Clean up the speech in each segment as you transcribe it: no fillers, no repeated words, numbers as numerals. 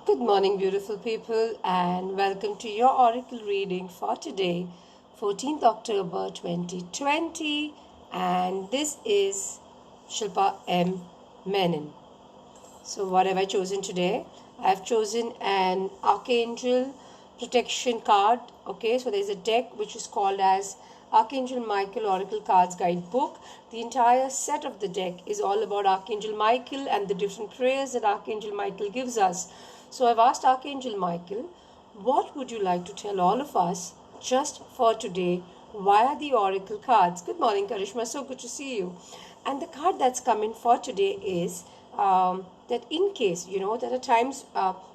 Good morning, beautiful people, and welcome to your oracle reading for today, 14th October 2020. And this is Shilpa M. Menon. So, what have I chosen today? I've chosen an Archangel protection card. Okay, so there's a deck which is called as Archangel Michael Oracle Cards Guidebook. The entire set of the deck is all about Archangel Michael and the different prayers that Archangel Michael gives us. So I've asked Archangel Michael, what would you like to tell all of us just for today via the Oracle cards? Good morning, Karishma. So good to see you. And the card that's coming for today is that in case, there are times,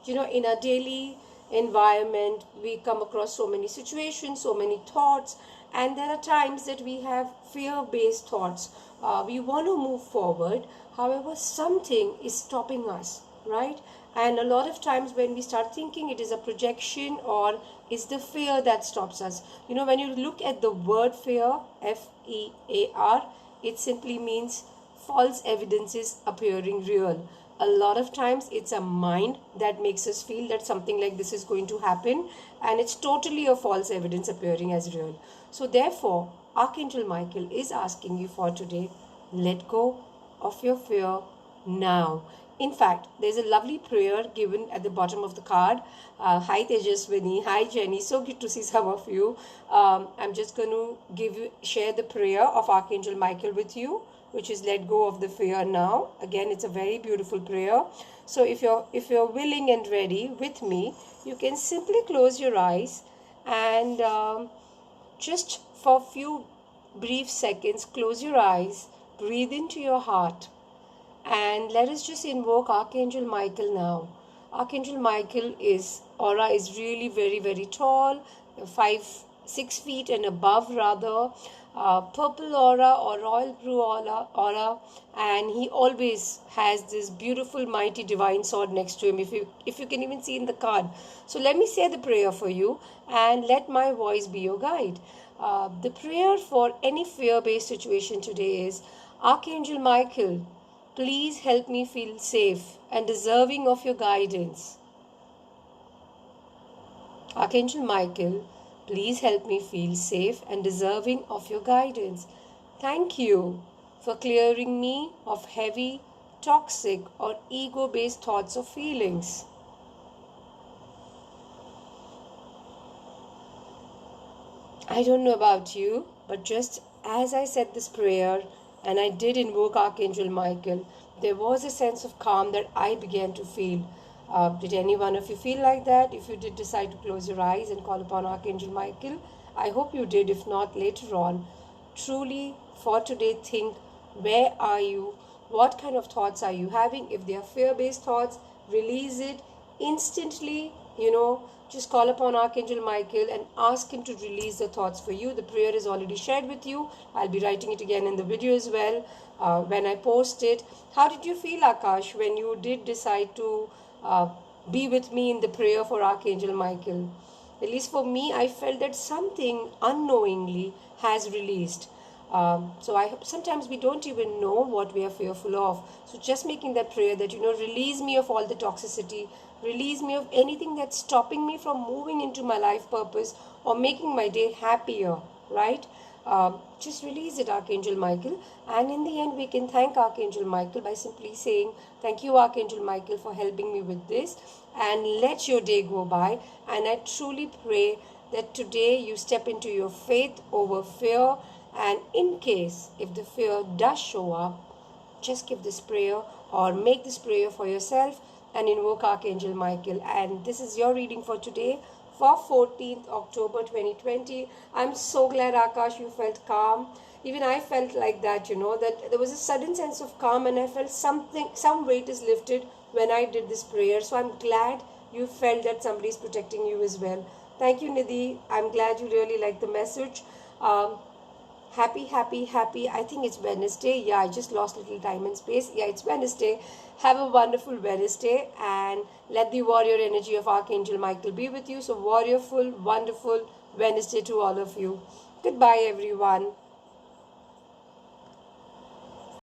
in our daily environment, we come across so many situations, so many thoughts, and there are times that we have fear-based thoughts. We want to move forward, however, something is stopping us, right? And a lot of times when we start thinking it is a projection or is the fear that stops us. When you look at the word fear, F-E-A-R, it simply means false evidences appearing real. A lot of times it's a mind that makes us feel that something like this is going to happen, and it's totally a false evidence appearing as real. So therefore, Archangel Michael is asking you for today, let go of your fear now. In fact, there's a lovely prayer given at the bottom of the card. Hi Tejaswini, hi Jenny, so good to see some of you. I'm just going to share the prayer of Archangel Michael with you, which is let go of the fear now. Again, it's a very beautiful prayer. So if you're willing and ready with me, you can simply close your eyes and just for a few brief seconds, close your eyes, breathe into your heart, and let us just invoke Archangel Michael now. Archangel Michael aura is really very, very tall, 6 feet and above rather, purple aura or royal blue aura, and he always has this beautiful mighty divine sword next to him, if you can even see in the card. So let me say the prayer for you and let my voice be your guide. The prayer for any fear-based situation today is, Archangel Michael, please help me feel safe and deserving of your guidance. Archangel Michael, please help me feel safe and deserving of your guidance. Thank you for clearing me of heavy, toxic, or ego-based thoughts or feelings. I don't know about you, but just as I said this prayer and I did invoke Archangel Michael, there was a sense of calm that I began to feel. Did any one of you feel like that? If you did decide to close your eyes and call upon Archangel Michael, I hope you did. If not, later on, truly for today, think, where are you? What kind of thoughts are you having? If they are fear-based thoughts, release it instantly. Just call upon Archangel Michael and ask him to release the thoughts for you. The prayer is already shared with you. I'll be writing it again in the video as well when I post it. How did you feel, Akash, when you did decide to be with me in the prayer for Archangel Michael? At least for me, I felt that something unknowingly has released. Sometimes we don't even know what we are fearful of. So just making that prayer that, release me of all the toxicity, release me of anything that's stopping me from moving into my life purpose or making my day happier, right? Just release it, Archangel Michael. And in the end, we can thank Archangel Michael by simply saying, thank you, Archangel Michael, for helping me with this. And let your day go by. And I truly pray that today you step into your faith over fear. And in case, if the fear does show up, just give this prayer or make this prayer for yourself and invoke Archangel Michael. And this is your reading for today, for 14th October 2020. I'm so glad, Akash, you felt calm. Even I felt like that, that there was a sudden sense of calm, and I felt some weight is lifted when I did this prayer. So I'm glad you felt that somebody is protecting you as well. Thank you, Nidhi. I'm glad you really liked the message. Happy. I think it's Wednesday. Yeah, I just lost a little time and space. Yeah, it's Wednesday. Have a wonderful Wednesday and let the warrior energy of Archangel Michael be with you. So warriorful, wonderful Wednesday to all of you. Goodbye, everyone.